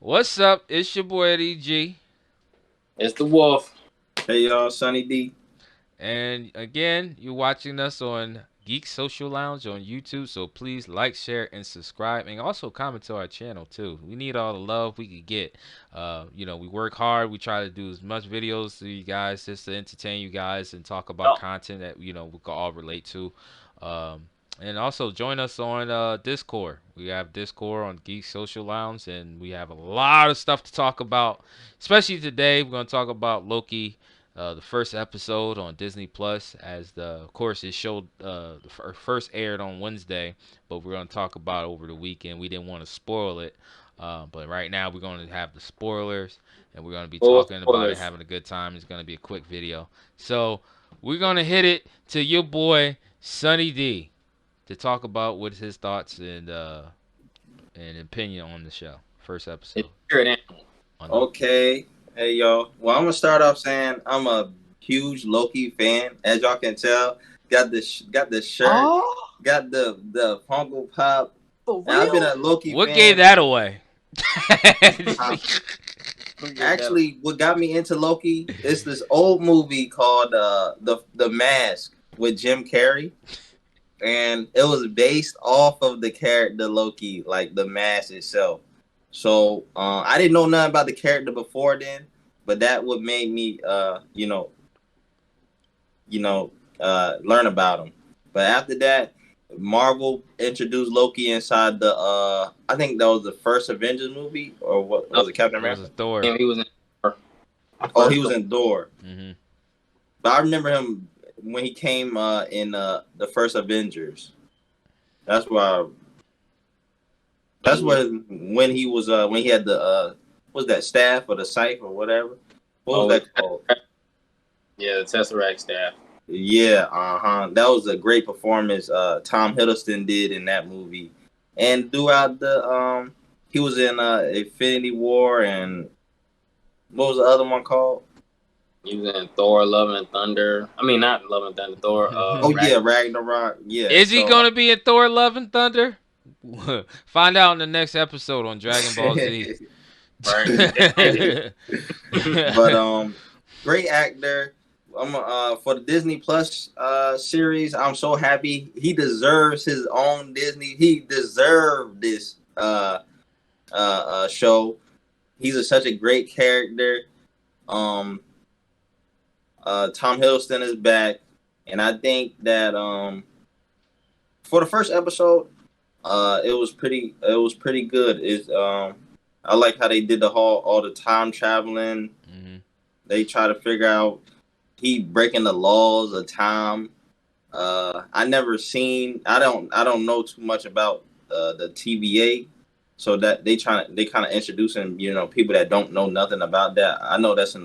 What's up? It's your boy Eddie G. It's the Wolf. Hey y'all, Sunny D. And again, you're watching us on Geek Social Lounge on YouTube. So please like, share, and subscribe. And also comment to our channel too. We need all the love we could get. We work hard. We try to do as much videos to you guys just to entertain you guys and talk about Oh, content that we can all relate to. Um, and also join us on Discord. We have Discord on Geek Social Lounge, and we have a lot of stuff to talk about. Especially today, we're gonna talk about Loki, the first episode on Disney Plus. Of course, it showed first aired on Wednesday, but we're gonna talk about it over the weekend. We didn't want to spoil it, but right now we're gonna have the spoilers, and we're gonna be full talking about it, spoilers. having a good time. It's gonna be a quick video, so we're gonna hit it to your boy Sunny D to talk about what his thoughts and opinion on the show. First episode It's spirit animal. on Loki. Okay. Hey y'all. Well, I'm gonna start off saying I'm a huge Loki fan, as y'all can tell. Got the shirt, got the Funko Pop. For And I've been a Loki What fan. gave that away? Actually, what got me into Loki is this old movie called the Mask with Jim Carrey, and it was based off of the character Loki, like the Mask itself. So I didn't know nothing about the character before then, but that what made me learn about him. But after that, Marvel introduced Loki inside the I think that was the first Avengers movie, or what was it, Captain That was America? Thor. And he was in. Oh, he was in Thor. hmm But I remember him when he came in the first Avengers. That's why. That's when he was when he had the what was that, staff or the scythe or whatever. What was that called? Yeah, the Tesseract staff. Yeah, that was a great performance Tom Hiddleston did in that movie. And throughout the he was in Infinity War, and what was the other one called? He was in Thor: Love and Thunder. I mean, not Love and Thunder. Thor. Yeah, Ragnarok. Yeah. Is he gonna be in Thor: Love and Thunder? Find out in the next episode on Dragon Ball Z. Right. But great actor. For the Disney Plus series, I'm so happy. He deserves his own Disney. He deserved this show. He's such a great character. Tom Hiddleston is back, and I think that for the first episode, it was pretty good. I like how they did all the time traveling. Mhm. They try to figure out he breaking the laws of time. I don't know too much about the TVA, so that they kind of introducing people that don't know nothing about that. I know that's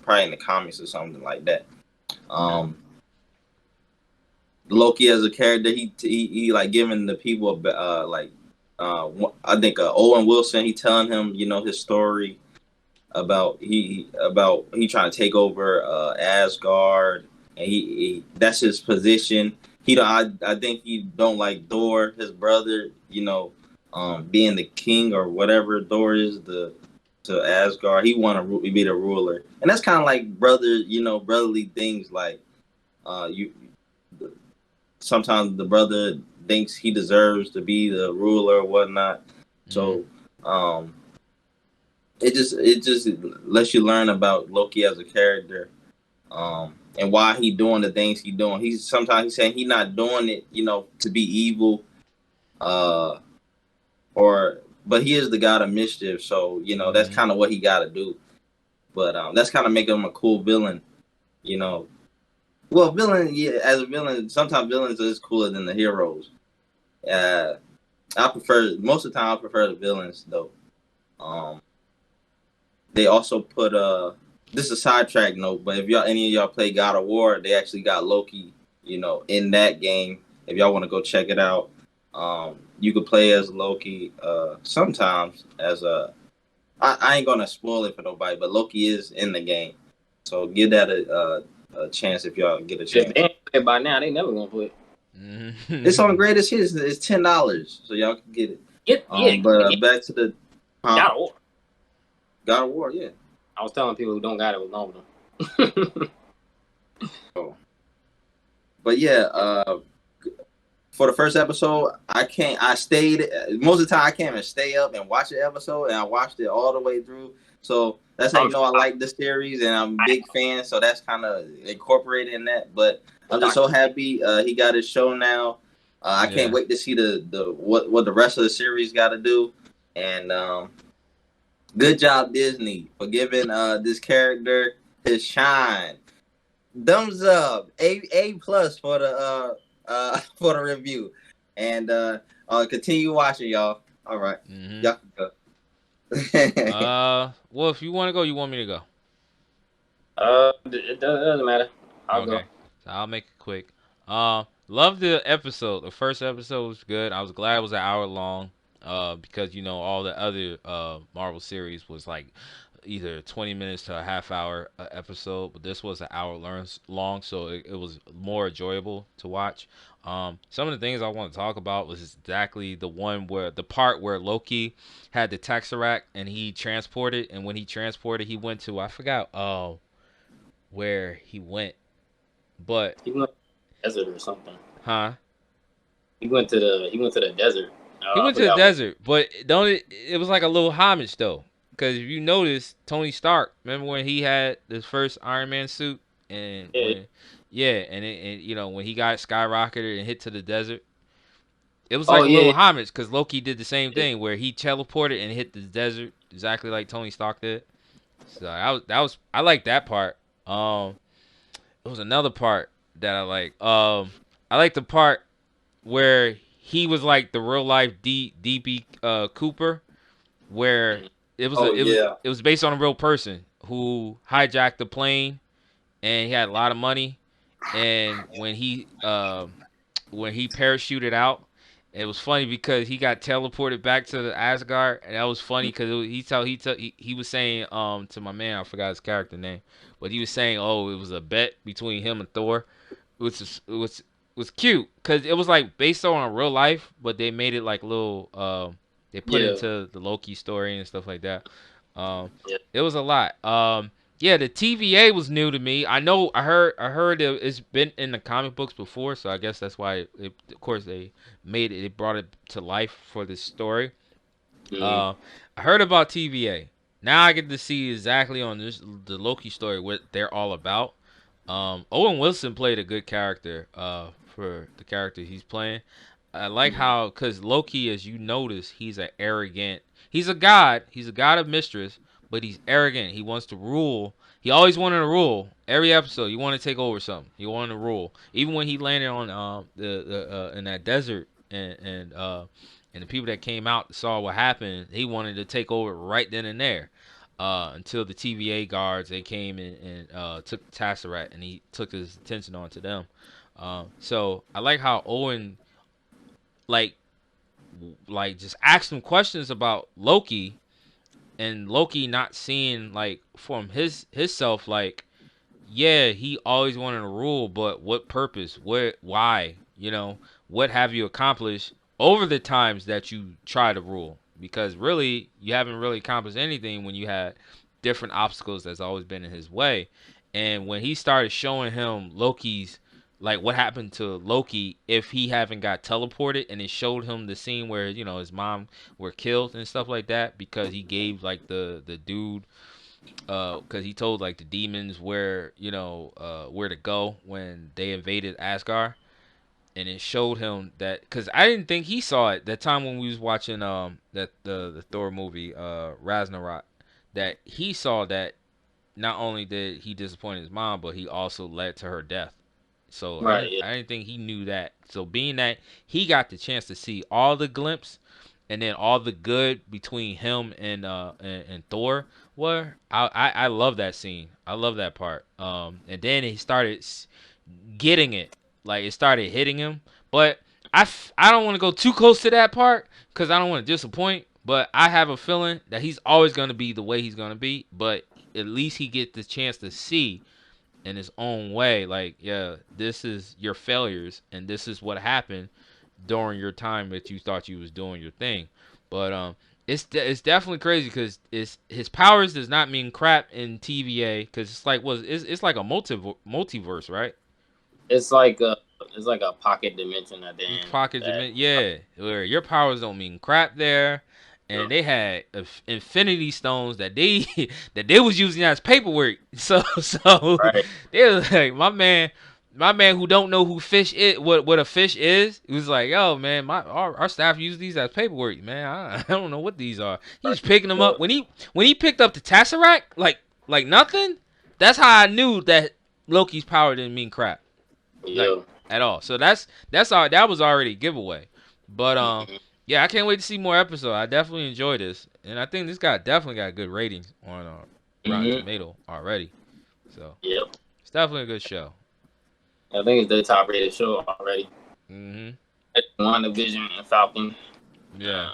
probably in the comics or something like that. Loki as a character, he like giving the people I think Owen Wilson, he telling him his story about he trying to take over Asgard, and he that's his position. I think he don't like Thor, his brother, being the king or whatever Thor is to Asgard. He want to be the ruler, and that's kind of like brotherly things. Like you sometimes the brother thinks he deserves to be the ruler or whatnot. So it just lets you learn about Loki as a character, and why he doing the things he doing. He's saying he not doing it, to be evil, but he is the god of mischief. So that's kind of what he got to do. But that's kind of making him a cool villain, Well, as a villain, sometimes villains are cooler than the heroes. Most of the time I prefer the villains though. They also put this is a sidetrack note, but if any of y'all play God of War, they actually got Loki, in that game. If y'all want to go check it out, you could play as Loki. Sometimes as I ain't gonna spoil it for nobody, but Loki is in the game, so give that a chance if y'all get a chance. If they ain't play by now, they never gonna play. It's on greatest hits. It's $10, so y'all can get it. Back to the God of War. God of War, yeah. I was telling people who don't got it was wrong with them. Oh. But yeah, for the first episode, I stayed most of the time. I can't even stay up and watch the episode, and I watched it all the way through. So that's how you know I like the series, and I'm a big fan. So that's kind of incorporated in that. But I'm just so happy he got his show now. I can't wait to see the what the rest of the series got to do. And good job Disney for giving this character his shine. Thumbs up, A plus for the for the review, and continue watching, y'all. All right, y'all can go. Well, if you want to go, you want me to go? It doesn't matter. I'll go. So I'll make it quick. Love the episode. The first episode was good. I was glad it was an hour long. Because you know all the other Marvel series was like either 20 minutes to a half hour episode, but this was an hour long, so it was more enjoyable to watch. Some of the things I want to talk about was exactly the part where Loki had the Tesseract and he transported, and when he transported, he went to, I forgot where he went, but he went to the desert or something. Huh? He went to the desert. He went to the desert, but it was like a little homage though. Because if you notice, Tony Stark, remember when he had his first Iron Man suit, and when you know when he got skyrocketed and hit to the desert, it was like a little homage because Loki did the same thing where he teleported and hit the desert exactly like Tony Stark did. So I like that part. It was another part that I like. I like the part where he was like the real life DB Cooper, where it was based on a real person who hijacked the plane and he had a lot of money, and when he parachuted out, it was funny because he got teleported back to the Asgard, and that was funny because he was saying to my man, I forgot his character name, but he was saying, oh, it was a bet between him and Thor, which was cute because it was like based on real life, but they made it like little they put into the Loki story and stuff like that. It was a lot. Yeah, the TVA was new to me. I heard it's been in the comic books before, so I guess that's why of course they made it. They brought it to life for this story. I heard about TVA. Now I get to see exactly on the Loki story what they're all about. Owen Wilson played a good character for the character he's playing. I like how, because Loki, as you notice, he's a god. He's a god of mistress, but he's arrogant. He wants to rule. He always wanted to rule. Every episode, he wanted to take over something. He wanted to rule. Even when he landed on in that desert and the people that came out saw what happened, he wanted to take over right then and there. Until the TVA guards they came and took the Tesseract and he took his attention onto them. So I like how Owen like just asked him questions about Loki, and Loki not seeing like from his self like, yeah, he always wanted to rule, but what purpose? Why? You know, what have you accomplished over the times that you try to rule? Because really, you haven't really accomplished anything when you had different obstacles that's always been in his way. And when he started showing him Loki's, like what happened to Loki if he haven't got teleported, and it showed him the scene where, you know, his mom were killed and stuff like that because he gave like the dude because he told like the demons where, you know, where to go when they invaded Asgard, and it showed him that, because I didn't think he saw it that time when we was watching that the Thor movie Ragnarok, that he saw that not only did he disappoint his mom, but he also led to her death. So I didn't think he knew that. So being that he got the chance to see all the glimpse and then all the good between him and Thor, were I love that scene. I love that part. And then he started getting it, like it started hitting him. But I don't want to go too close to that part because I don't want to disappoint. But I have a feeling that he's always going to be the way he's going to be. But at least he gets the chance to see in his own way, like, yeah, this is your failures and this is what happened during your time that you thought you was doing your thing. But it's definitely crazy because his powers does not mean crap in TVA because it's like a multiverse, right? It's like a pocket dimension at the end. Pocket dimension, yeah, where your powers don't mean crap there, and they had infinity stones that they that they was using as paperwork. So Right. they was like my man who don't know who fish is what a fish is. He was like, yo man, our staff use these as paperwork, man. I don't know what these are. He's picking them up when he picked up the tesseract like nothing. That's how I knew that Loki's power didn't mean crap. Like Yeah. at all. So that's all that was already a giveaway. But yeah, I can't wait to see more episodes. I definitely enjoy this. And I think this guy definitely got good ratings on Rotten Mm-hmm. Tomato already. So Yep. it's definitely a good show. I think it's the top rated show already. Mhm. WandaVision and Falcon. Yeah.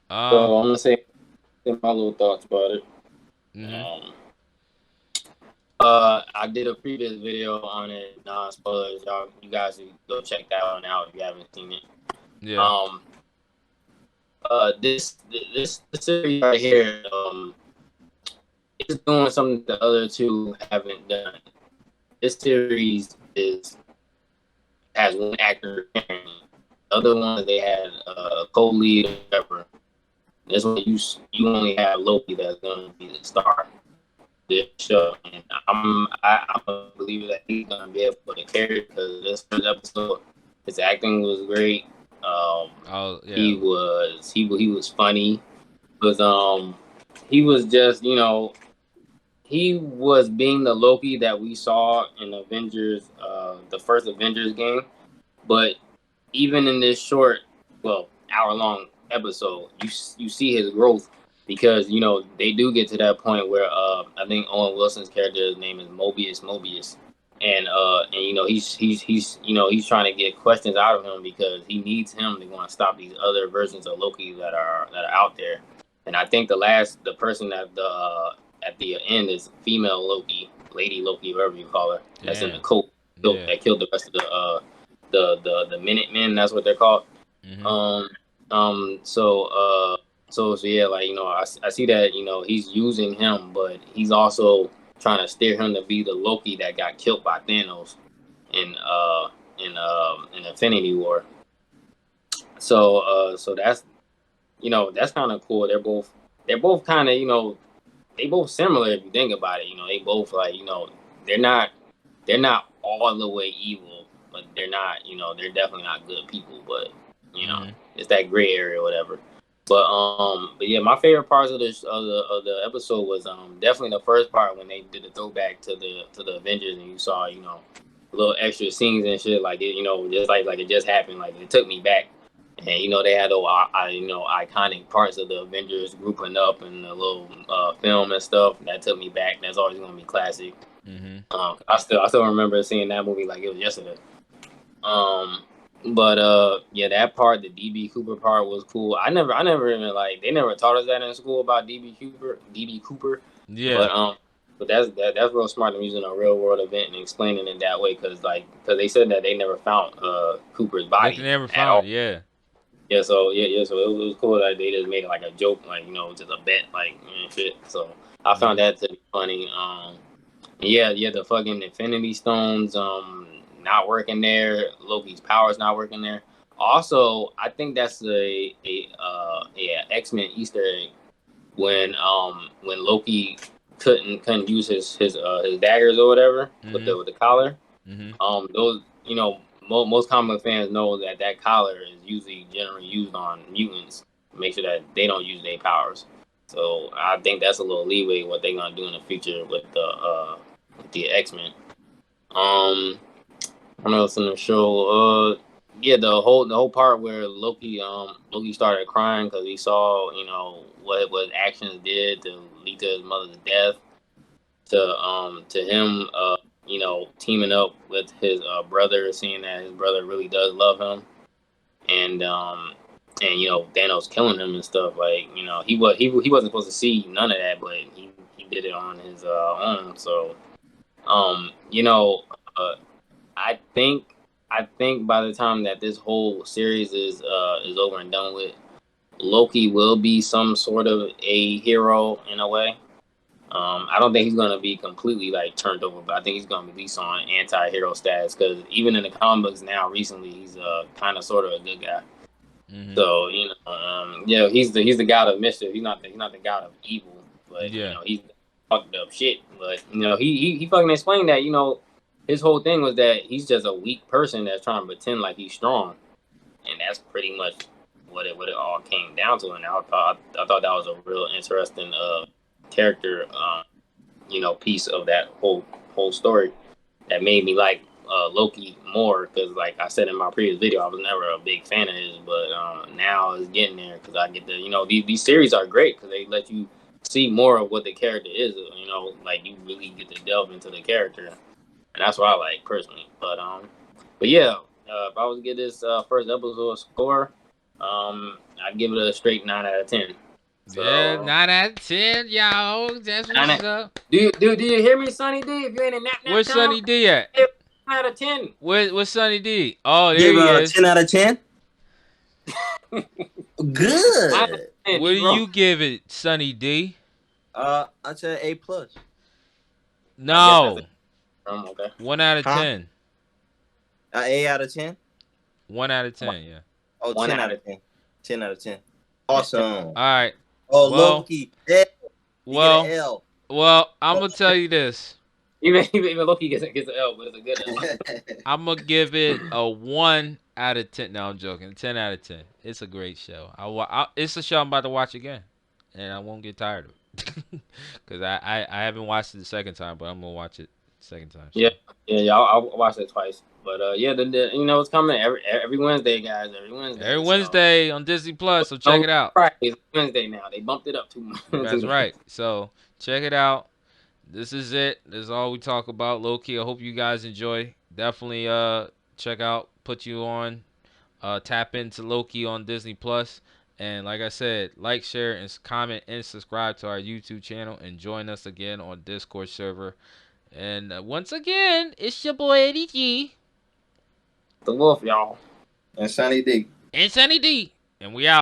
So I'm gonna say my little thoughts about it. Mhm. I did a previous video on it, non-spoilers. You guys should go check that one out if you haven't seen it. Yeah. This series right here, it's doing something the other two haven't done. This series has one actor carrying it. The other ones they had a co-lead or whatever. This one you only have Loki that's gonna be the star. This show, and I'm a believer that he's gonna be able to carry it because this first episode, his acting was great. Oh yeah. He was funny. He was just he was being the Loki that we saw in Avengers, the first Avengers game. But even in this short, hour long episode, you see his growth because they do get to that point where I think Owen Wilson's character's name is Mobius, and he's trying to get questions out of him because he needs him to go and stop these other versions of Loki that are out there. And I think the person at the end is female Loki, Lady Loki, whatever you call her. That's in the coat that killed the rest of the Minutemen. That's what they're called. Mhm. So yeah, like I see that he's using him, but he's also trying to steer him to be the Loki that got killed by Thanos in in Infinity War. So that's kind of cool. They're both kind of they both similar if you think about it. They both like they're not all the way evil, but they're not they're definitely not good people. But it's that gray area or whatever. But yeah, my favorite parts of the episode was definitely the first part when they did the throwback to the Avengers and you saw little extra scenes and shit like it just like it just happened, like it took me back. And they had those iconic parts of the Avengers grouping up and the little film and stuff that took me back. That's always gonna be classic. Mhm. I still remember seeing that movie like it was yesterday. But yeah, that part, the DB Cooper part was cool. I never even like they never taught us that in school about DB Cooper. Yeah. But that's real smart to using a real world event and explaining it that way because they said that they never found Cooper's They body never at all. found it. Yeah. Yeah, so so it was cool that they just made it like a joke, like just a bet, like and shit. So I found that to be funny. Yeah, the fucking Infinity Stones, not working there. Loki's powers not working there. Also, I think that's a X-Men Easter egg when Loki couldn't use his daggers or whatever with the collar. Mhm. Those most comic fans know that collar is usually generally used on mutants to make sure that they don't use their powers. So I think that's a little leeway what they're gonna do in the future with the X-Men. What else in the show? Yeah, the whole part where Loki started crying because he saw what actions did to lead to his mother's death. To him teaming up with his brother, seeing that his brother really does love him, and Thanos killing him and stuff. Like he wasn't supposed to see none of that, but he did it on his own. So um, you know, uh, I think by the time that this whole series is over and done with, Loki will be some sort of a hero in a way. I don't think he's gonna be completely like turned over, but I think he's gonna be at least on anti-hero status because even in the comic books now, recently, he's kind of sort of a good guy. Mm-hmm. So yeah, he's the god of mischief. He's not the god of evil, but Yeah. he's fucked up shit. But he fucking explained that his whole thing was that he's just a weak person that's trying to pretend like he's strong, and that's pretty much what it all came down to. And I thought that was a real interesting character piece of that whole story that made me like Loki more because, like I said in my previous video, I was never a big fan of his, but now it's getting there because I get to these series are great because they let you see more of what the character is. Like you really get to delve into the character, and that's what I like personally. But yeah, if I was to get this first episode score, I'd give it a straight 9 out of 10. So, Yeah, 9 out of 10, y'all. That's what's up. Do you hear me, Sonny D? If you ain't in that Where's Sonny town, D at? 9 out of 10. Where's Sonny D? Oh, there Give he a is. 10 out of 10. Good. What do you give it, Sonny D? I'd say A plus. No. Okay. 1 out of 10. A out of 10. 1 out of 10. Yeah. Oh, 1 10 out out of 10. 10 out of 10. Awesome. All right. Oh, Well- Loki. L. You Well, get an L. well, I'm gonna tell you this. Even Loki gets an L, but it's a good L. I'm gonna give it a 1 out of 10. No, I'm joking. 10 out of 10. It's a great show. It's a show I'm about to watch again, and I won't get tired of it because I haven't watched it the second time, but I'm gonna watch it second time. So. Yeah. I'll watch it twice. But yeah, it's coming every Wednesday, guys. Every Wednesday. Every Wednesday on Disney Plus, so check it out. Friday, it's Wednesday now. They bumped it up too much. That's right. So check it out. This is it. This is all we talk about. Loki. I hope you guys enjoy. Definitely check out, put you on, tap into Loki on Disney Plus. And like I said, like, share, and comment, and subscribe to our YouTube channel, and join us again on Discord server. And once again, it's your boy Eddie G. The Wolf, y'all. And Sonny D. And Sunny D. And we out.